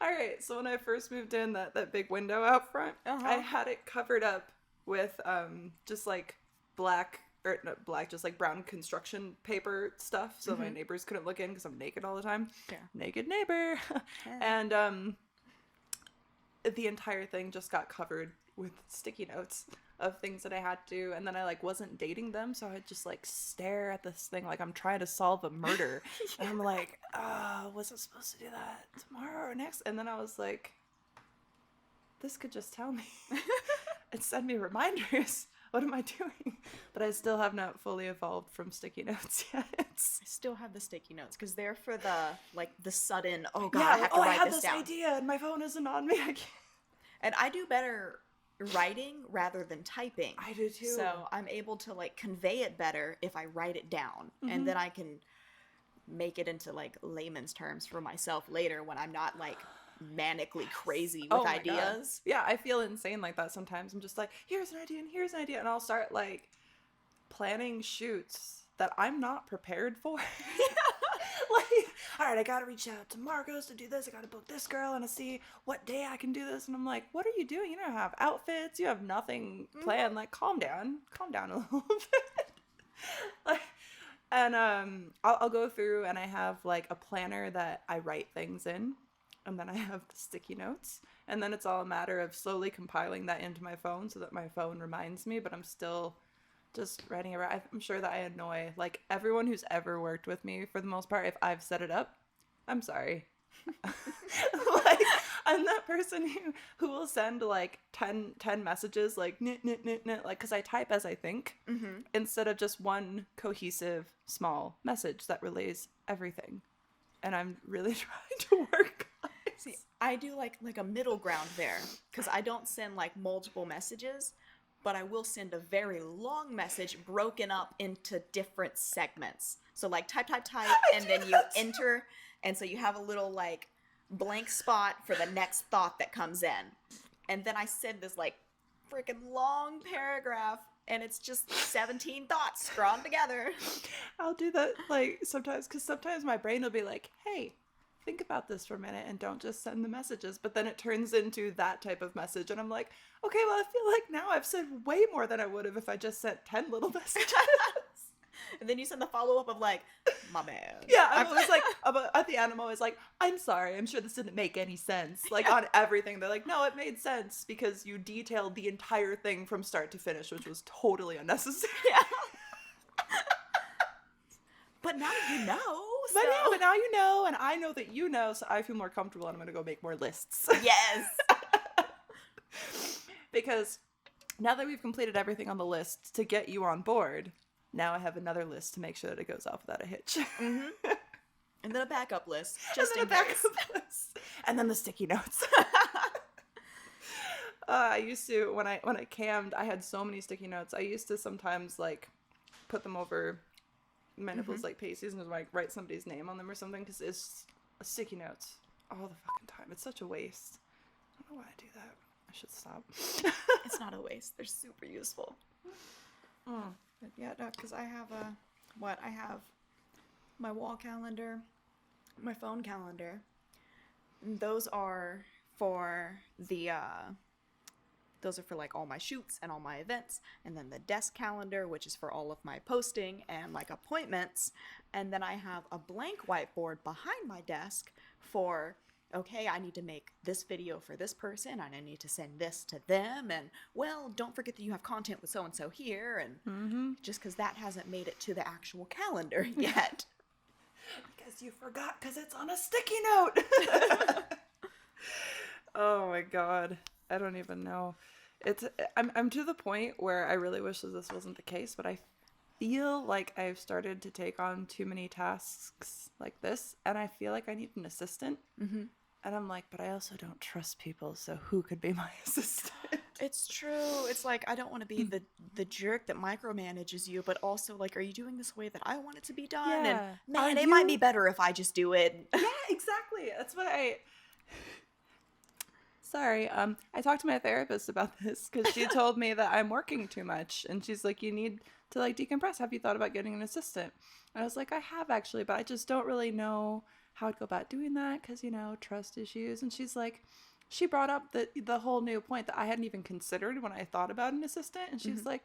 All right, so when I first moved in, that big window out front, I had it covered up with just like black or not black, just like brown construction paper stuff. So my neighbors couldn't look in because I'm naked all the time. Yeah. Naked neighbor. And the entire thing just got covered with sticky notes of things that I had to do. And then I like wasn't dating them. So I'd just like stare at this thing like I'm trying to solve a murder. And I'm like, wasn't supposed to do that tomorrow or next. And then I was like, this could just tell me and send me reminders. What am I doing? But I still have not fully evolved from sticky notes yet. I still have the sticky notes because they're for the sudden, oh God, I have to write this down. I have this idea and my phone isn't on me. I can't. And I do better writing rather than typing. I do too. So I'm able to like convey it better if I write it down. And then I can make it into like layman's terms for myself later when I'm not like manically crazy with ideas. God. Yeah, I feel insane like that sometimes. I'm just like, here's an idea and here's an idea. And I'll start like planning shoots that I'm not prepared for. Like, all right, I gotta reach out to Marcos to do this. I gotta book this girl and to see what day I can do this. And I'm like, what are you doing? You don't have outfits. You have nothing planned. Like, calm down a little bit. Like, and I'll go through and I have like a planner that I write things in. And then I have the sticky notes. And then it's all a matter of slowly compiling that into my phone so that my phone reminds me, but I'm still just writing around. I'm sure that I annoy like everyone who's ever worked with me for the most part. If I've set it up, I'm sorry. Like, I'm that person who will send like 10 messages like like because I type as I think instead of just one cohesive small message that relays everything. And I'm really trying to work on it. See, I do like a middle ground there because I don't send like multiple messages, but I will send a very long message broken up into different segments. So like type, and then you enter, and so you have a little like blank spot for the next thought that comes in. And then I send this like freaking long paragraph, and it's just 17 thoughts drawn together. I'll do that like sometimes, because sometimes my brain will be like, hey, think about this for a minute and don't just send the messages. But then it turns into that type of message. And I'm like, okay, well, I feel like now I've said way more than I would have if I just sent 10 little messages. And then you send the follow-up of like, my man. Yeah, I'm always like, at the end, I'm always like, I'm sorry, I'm sure this didn't make any sense. Like, on everything, they're like, no, it made sense because you detailed the entire thing from start to finish, which was totally unnecessary. Yeah. But now you know. So. But now you know, and I know that you know, so I feel more comfortable, and I'm going to go make more lists. Yes. Because now that we've completed everything on the list to get you on board, now I have another list to make sure that it goes off without a hitch. And then a backup list, just in case. And then the sticky notes. I used to, when I cammed, I had so many sticky notes. I used to sometimes like put them over my nipples like pasties and just like write somebody's name on them or something, because it's sticky notes all the fucking time. It's such a waste. I don't know why I do that. I should stop. It's not a waste. They're super useful. But yeah, no, because I have I have my wall calendar, my phone calendar. And those are for like all my shoots and all my events, and then the desk calendar, which is for all of my posting and like appointments. And then I have a blank whiteboard behind my desk for, okay, I need to make this video for this person, and I need to send this to them, and, well, don't forget that you have content with so-and-so here, and just because that hasn't made it to the actual calendar yet. Because you forgot, because it's on a sticky note! Oh my god. I don't even know. I'm to the point where I really wish that this wasn't the case, but I feel like I've started to take on too many tasks like this, and I feel like I need an assistant. And I'm like, but I also don't trust people, so who could be my assistant? It's true. It's like, I don't want to be the jerk that micromanages you, but also, like, are you doing this way that I want it to be done? Yeah. And, man, it might be better if I just do it. Yeah, exactly. That's what Sorry, I talked to my therapist about this, because she told me that I'm working too much, and she's like, you need to, like, decompress. Have you thought about getting an assistant? And I was like, I have, actually, but I just don't really know how I'd go about doing that, because, you know, trust issues. And she's like, she brought up the whole new point that I hadn't even considered when I thought about an assistant. And she's like,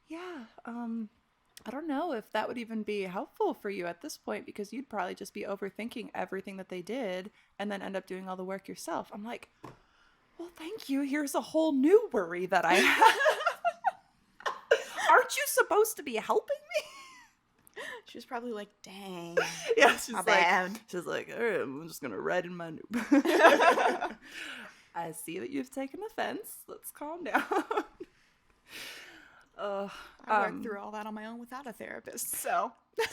yeah, I don't know if that would even be helpful for you at this point, because you'd probably just be overthinking everything that they did and then end up doing all the work yourself. I'm like, well, thank you. Here's a whole new worry that I have. Aren't you supposed to be helping me? She was probably like, dang. Yeah, she's my like, bad. she's like, all right, I'm just gonna ride in my noob. I see that you've taken offense. Let's calm down. I worked through all that on my own without a therapist, so.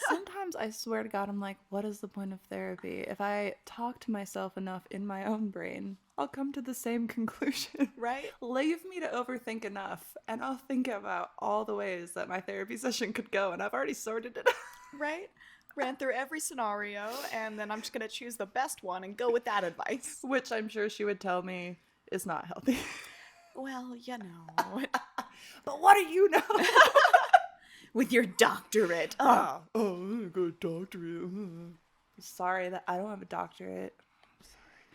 Sometimes I swear to God, I'm like, what is the point of therapy? If I talk to myself enough in my own brain, I'll come to the same conclusion. Right? Leave me to overthink enough, and I'll think about all the ways that my therapy session could go, and I've already sorted it out. Right? Ran through every scenario, and then I'm just going to choose the best one and go with that advice. Which I'm sure she would tell me is not healthy. Well, you know. But what do you know? With your doctorate. Oh, I got a doctorate. Sorry that I don't have a doctorate. I'm sorry.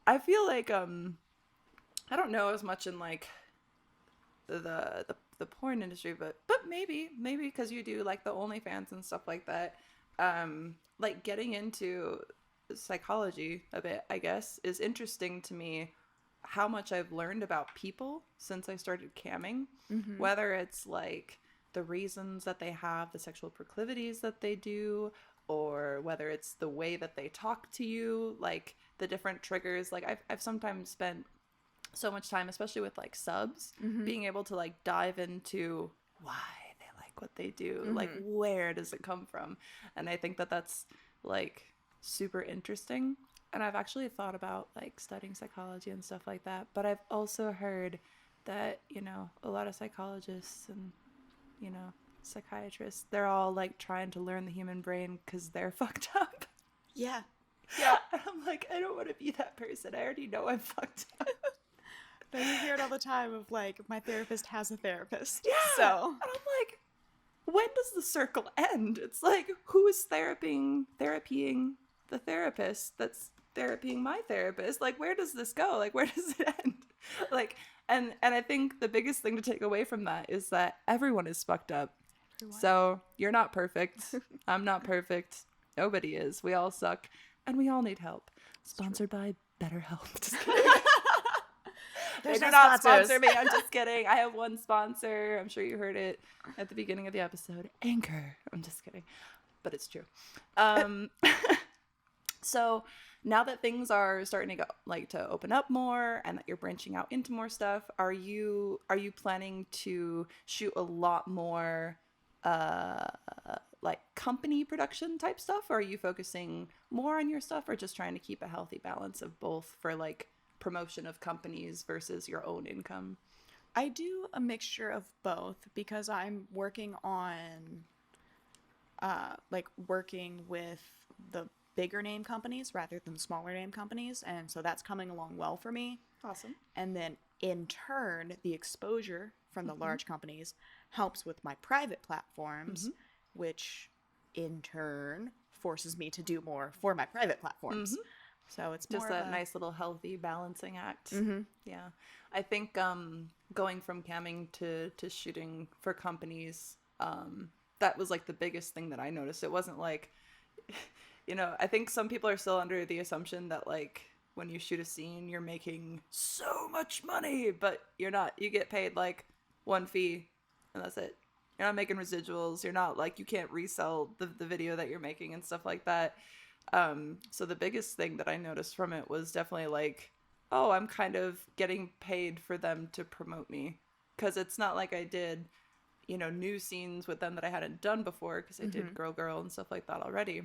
I feel like I don't know as much in like the porn industry, but maybe because you do like the OnlyFans and stuff like that. Like getting into psychology a bit, I guess, is interesting to me. How much I've learned about people since I started camming, whether it's like the reasons that they have, the sexual proclivities that they do, or whether it's the way that they talk to you, like the different triggers. Like I've sometimes spent so much time, especially with like subs, being able to like dive into why they like what they do, like where does it come from? And I think that that's like super interesting. And I've actually thought about like studying psychology and stuff like that. But I've also heard that, you know, a lot of psychologists and, you know, psychiatrists, they're all like trying to learn the human brain because they're fucked up. Yeah. Yeah. And I'm like, I don't want to be that person. I already know I'm fucked up. But you hear it all the time of like, my therapist has a therapist. Yeah. So. And I'm like, when does the circle end? It's like, who is therapying the therapist that's therapying my therapist? Like, where does this go? Like, where does it end? Like, and I think the biggest thing to take away from that is that everyone is fucked up. Everyone. So you're not perfect. I'm not perfect. Nobody is. We all suck, and we all need help. Sponsored by BetterHelp. Just kidding. They do not sponsor me. I'm just kidding. I have one sponsor. I'm sure you heard it at the beginning of the episode. Anchor. I'm just kidding, but it's true. So now that things are starting to go like to open up more and that you're branching out into more stuff, are you planning to shoot a lot more like company production type stuff, or are you focusing more on your stuff, or just trying to keep a healthy balance of both for like promotion of companies versus your own income? I do a mixture of both because I'm working on like working with the bigger name companies rather than smaller name companies, and so that's coming along well for me. Awesome. And then in turn, the exposure from the large companies helps with my private platforms, which in turn forces me to do more for my private platforms. So it's just more that of a nice little healthy balancing act. Yeah, I think going from camming to shooting for companies, that was like the biggest thing that I noticed. It wasn't like, you know, I think some people are still under the assumption that like when you shoot a scene, you're making so much money, but you're not. You get paid like one fee and that's it. You're not making residuals. You're not like, you can't resell the video that you're making and stuff like that. So the biggest thing that I noticed from it was definitely like, oh, I'm kind of getting paid for them to promote me. Because it's not like I did, you know, new scenes with them that I hadn't done before, because I did Girl and stuff like that already.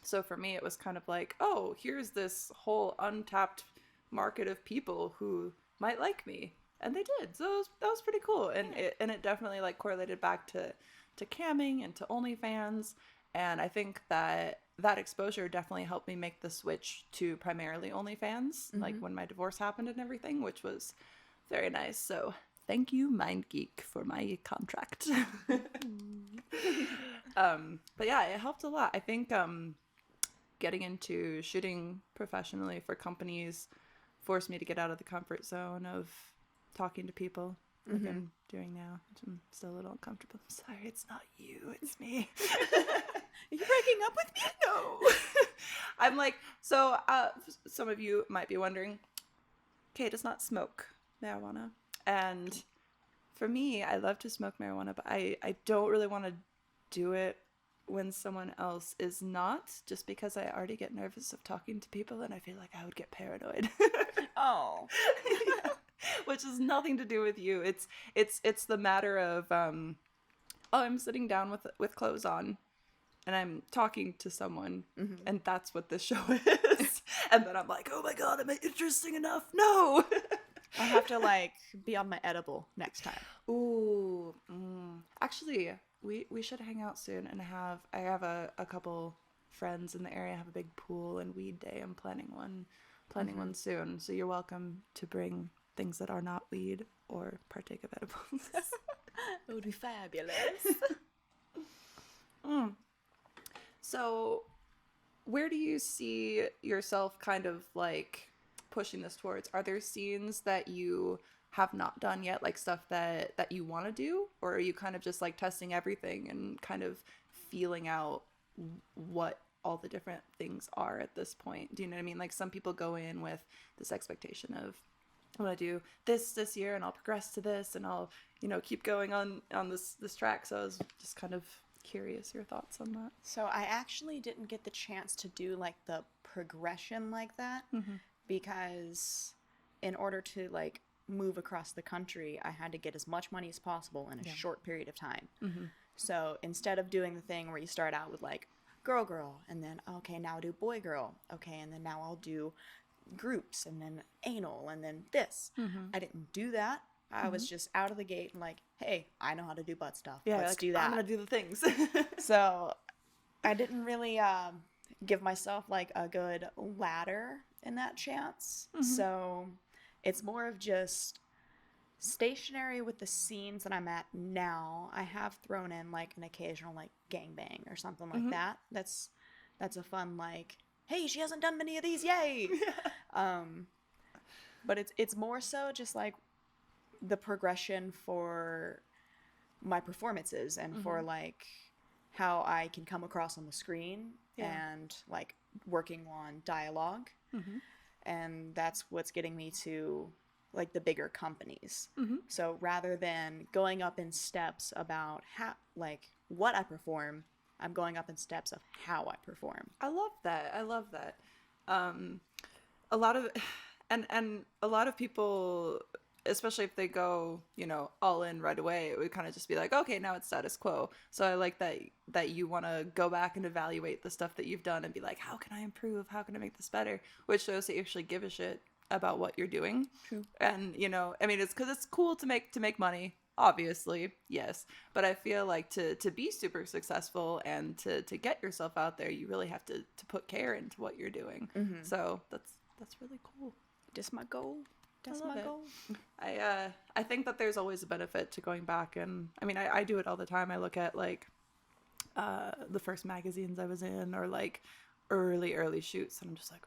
So for me, it was kind of like, oh, here's this whole untapped market of people who might like me. And they did. So that was pretty cool. And it definitely like correlated back to camming and to OnlyFans. And I think that exposure definitely helped me make the switch to primarily OnlyFans, like when my divorce happened and everything, which was very nice. So thank you, MindGeek, for my contract. But yeah, it helped a lot. I think getting into shooting professionally for companies forced me to get out of the comfort zone of talking to people like Mhm. I'm doing now, which I'm still a little uncomfortable. I'm sorry, it's not you, it's me. Are you breaking up with me? No. I'm like, so some of you might be wondering, Kay does not smoke marijuana. And for me, I love to smoke marijuana, but I don't really want to do it when someone else is not, just because I already get nervous of talking to people and I feel like I would get paranoid. Oh. Yeah. Which has nothing to do with you. It's the matter of I'm sitting down with clothes on and I'm talking to someone, Mhm. and that's what this show is. And then I'm like, oh my god, am I interesting enough? No. I'll have to like be on my edible next time. Ooh, actually, we should hang out soon and I have a couple friends in the area have a big pool and weed day. I'm planning one soon. So you're welcome to bring things that are not weed or partake of edibles. It would be fabulous. So where do you see yourself kind of like pushing this towards? Are there scenes that you have not done yet, like stuff that you want to do, or are you kind of just like testing everything and kind of feeling out what all the different things are at this point? Do you know what I mean? Like some people go in with this expectation of I want to do this year and I'll progress to this and I'll keep going on this track. So I was just kind of curious your thoughts on that. So I actually didn't get the chance to do like the progression like that because in order to like move across the country, I had to get as much money as possible in a short period of time. So instead of doing the thing where you start out with like girl and then okay, now I'll do boy girl, okay, and then now I'll do groups and then anal and then this, I didn't do that. I was just out of the gate and like, hey, I know how to do butt stuff. Yeah, let's like, do that. I'm gonna do the things. So I didn't really give myself like a good ladder in that chance. So it's more of just stationary with the scenes that I'm at now. I have thrown in like an occasional like gangbang or something like that. That's a fun like, hey, she hasn't done many of these, yay. But it's more so just like the progression for my performances and for like how I can come across on the screen and like working on dialogue. And that's what's getting me to like the bigger companies. So rather than going up in steps about how like what I perform, I'm going up in steps of how I perform. I love that. A lot of and a lot of people, especially if they go, all in right away, it would kind of just be like, okay, now it's status quo. So I like that you want to go back and evaluate the stuff that you've done and be like, how can I improve? How can I make this better? Which shows that you actually give a shit about what you're doing. True. And I mean, it's because it's cool to make money. Obviously, yes, but I feel like to be super successful and to get yourself out there, you really have to put care into what you're doing. So that's really cool. Just my goal. That's I love my it. goal. I think that there's always a benefit to going back, and I mean I do it all the time. I look at like the first magazines I was in, or like early shoots, and I'm just like,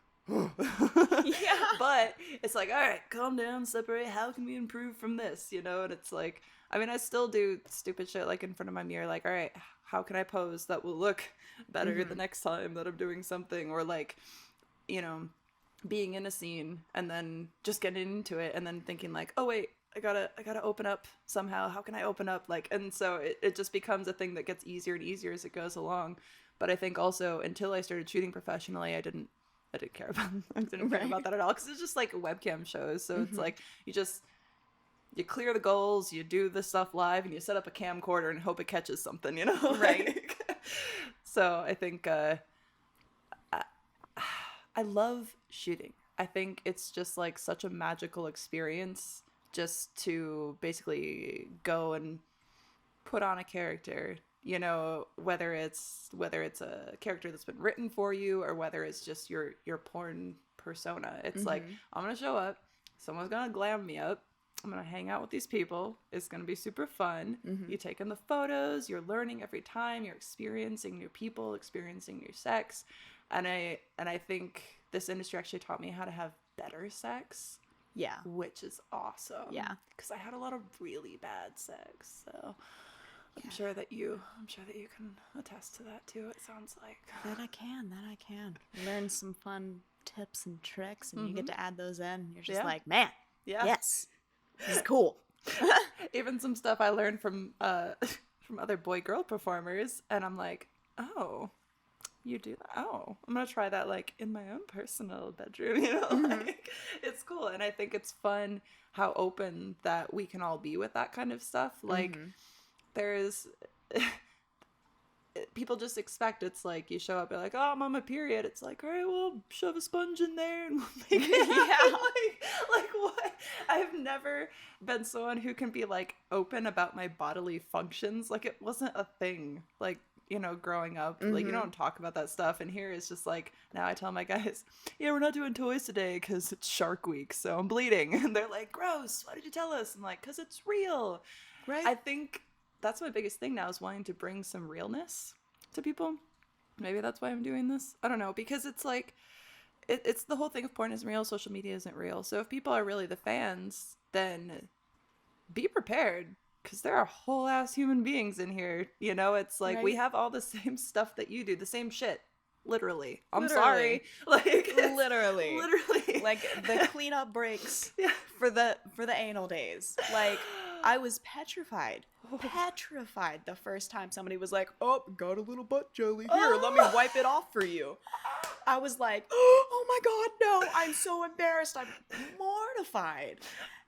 Yeah. But it's like, all right, calm down, separate. How can we improve from this? And it's like, I mean, I still do stupid shit like in front of my mirror. Like, all right, how can I pose that will look better the next time that I'm doing something? Or like, being in a scene and then just getting into it and then thinking like, oh wait, I gotta open up somehow. How can I open up? Like, and so it just becomes a thing that gets easier and easier as it goes along. But I think also until I started shooting professionally, I didn't care about that at all, because it's just like webcam shows. So it's like you clear the goals, you do this stuff live, and you set up a camcorder and hope it catches something, Right. So I think I love shooting. I think it's just like such a magical experience just to basically go and put on a character, whether it's a character that's been written for you or whether it's just your porn persona. It's like, I'm gonna show up, someone's gonna glam me up, I'm gonna hang out with these people, it's gonna be super fun. You take in the photos, you're learning every time, you're experiencing new people, experiencing new sex, and I think this industry actually taught me how to have better sex, Yeah. which is awesome. Yeah. Because I had a lot of really bad sex, so Yeah. I'm sure that you can attest to that too. It sounds like That I can. Learn some fun tips and tricks, and you get to add those in. And you're just like, man, yes, this is cool. Even some stuff I learned from from other boy-girl performers, and I'm like, oh, you do that? Oh, I'm gonna try that like in my own personal bedroom, you know? Like, it's cool, and I think it's fun how open that we can all be with that kind of stuff. Like, there's people just expect it's like you show up and like, oh, I'm on my period. It's like, all right, well, shove a sponge in there and we'll make it happen. like what? I've never been someone who can be like open about my bodily functions. Like, it wasn't a thing. Like, you know, growing up, like, you don't talk about that stuff. And here it's just like, now I tell my guys, yeah, we're not doing toys today because it's Shark Week, so I'm bleeding. And they're like, gross, why did you tell us? I'm like, because it's real. Right. I think that's my biggest thing now, is wanting to bring some realness to people. Maybe that's why I'm doing this. I don't know, because it's like, it's the whole thing of porn isn't real, social media isn't real. So if people are really the fans, then be prepared, because there are whole ass human beings in here. You know, it's like, we have all the same stuff that you do, the same shit. Literally. I'm sorry. Like, literally. Like, the cleanup breaks for the anal days. Like, I was petrified the first time somebody was like, oh, got a little butt jelly here, let me wipe it off for you. I was like, oh my god, no, I'm so embarrassed, I'm mortified.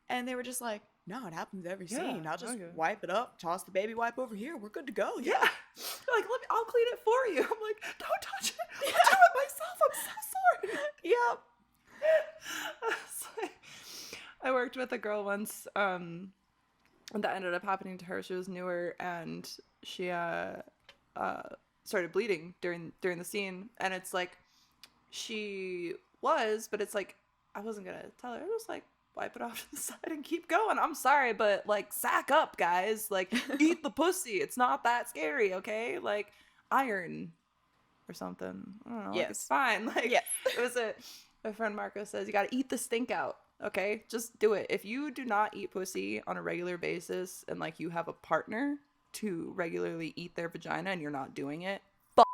And they were just like, no, it happens every scene. I'll just wipe it up, toss the baby wipe over here, we're good to go. Yeah. Like, I'll clean it for you. I'm like, don't touch it. I'll do it myself. I'm so sorry. Yep. Like, I worked with a girl once, and that ended up happening to her. She was newer, and she started bleeding during the scene. And it's like, but it's like, I wasn't gonna tell her. I was like, wipe it off to the side and keep going. I'm sorry, but like, sack up, guys. Like, eat the pussy. It's not that scary, okay? Like, iron or something. I don't know. Like, it's fine. Like, it was my friend Marco says, you gotta eat the stink out. Okay, just do it. If you do not eat pussy on a regular basis, and like, you have a partner to regularly eat their vagina and you're not doing it, fuck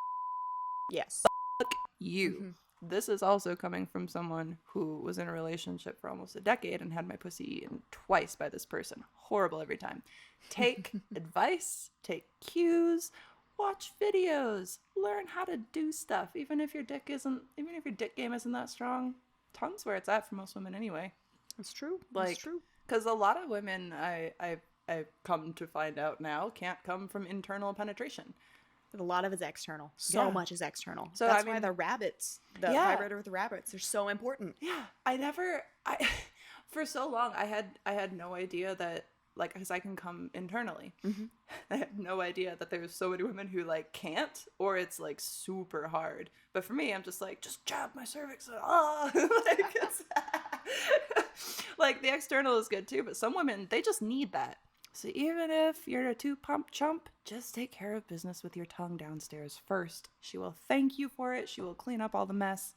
you. This is also coming from someone who was in a relationship for almost a decade and had my pussy eaten twice by this person. Horrible every time. Take advice, take cues, watch videos, learn how to do stuff. Even if your dick game isn't that strong, tongue's where it's at for most women anyway. It's true. Like, it's true. Because a lot of women, I've come to find out now, can't come from internal penetration. A lot of it's external. So much is external. So that's why the rabbits, the vibrator with the rabbits, they're so important. Yeah. For so long, I had no idea that, like, because I can come internally. I had no idea that there's so many women who, like, can't, or it's, like, super hard. But for me, I'm just like, just jab my cervix. Like, like, the external is good too, but some women, they just need that. So even if you're a 2-pump chump, just take care of business with your tongue downstairs first. She will thank you for it. She will clean up all the mess.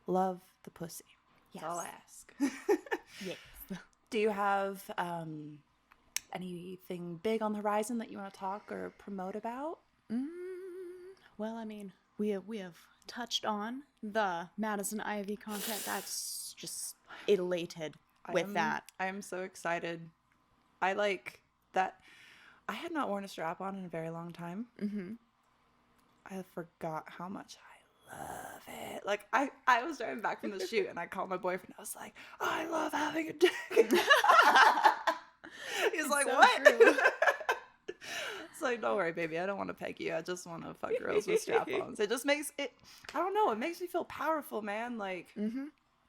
Love the pussy. Yes. That's all I ask. Yes. Do you have anything big on the horizon that you want to talk or promote about? Well, I mean, we have touched on the Madison Ivy content. That's just elated with that. I am so excited. I like that. I had not worn a strap on in a very long time. I forgot how much I love it. Like, I was driving back from the shoot and I called my boyfriend. I was like, I love having a dick. He's like, so what? True. It's like, don't worry, baby. I don't want to peg you. I just want to fuck girls with strap-ons. It just makes it, I don't know. It makes me feel powerful, man. Like,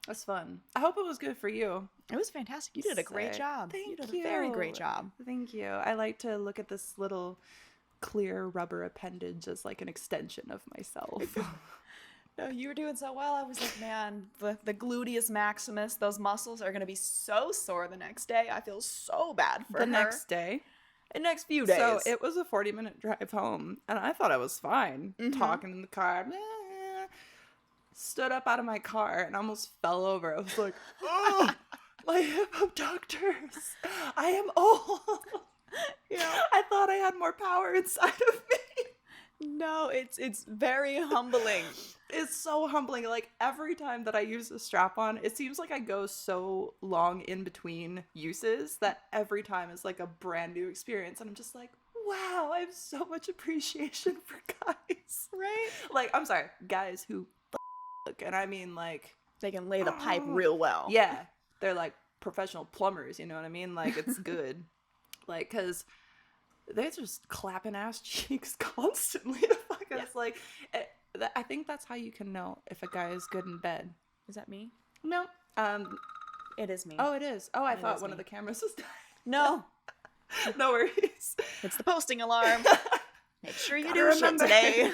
it's fun. I hope it was good for you. It was fantastic. You did a great job. Thank you. You did a very great job. Thank you. I like to look at this little clear rubber appendage as like an extension of myself. No, you were doing so well. I was like, man, the gluteus maximus, those muscles are going to be so sore the next day. I feel so bad for her. The next day? The next few days. So it was a 40-minute drive home, and I thought I was fine. Talking in the car. Stood up out of my car and almost fell over. I was like, oh, My hip abductors. I am old. Yeah. I thought I had more power inside of me. No, it's very humbling. It's so humbling. Like every time that I use a strap on, it seems like I go so long in between uses that every time is like a brand new experience. And I'm just like, wow, I have so much appreciation for guys. Right? Like, I'm sorry, guys who and I mean like They can lay the pipe real well. yeah, they're like professional plumbers, you know what I mean? Like it's good. Like, cause they're just clapping ass cheeks constantly. It's like, I think that's how you can know if a guy is good in bed. Is that me? No. It is me. Oh, it is. Oh, I It thought is one me. of the cameras was dying. No. No worries. It's the posting alarm. Make sure you Gotta do shit remember. today.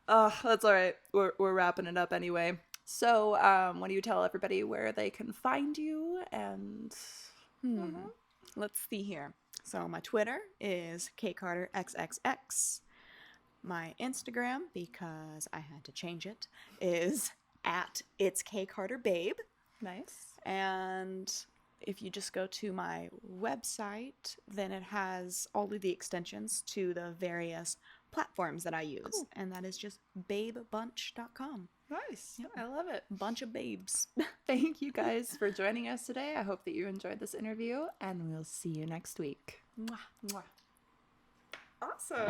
That's all right. We're wrapping it up anyway. So, why don't you tell everybody where they can find you and... Let's see here. So my Twitter is kcarterxxx. My Instagram, because I had to change it, is at it's kcarterbabe. Nice. And if you just go to my website, then it has all of the extensions to the various platforms that I use. Cool. And that is just babebunch.com. Nice. Yep. I love it. Bunch of babes. Thank you guys for joining us today. I hope that you enjoyed this interview, and we'll see you next week. Mwah. Mwah. Awesome.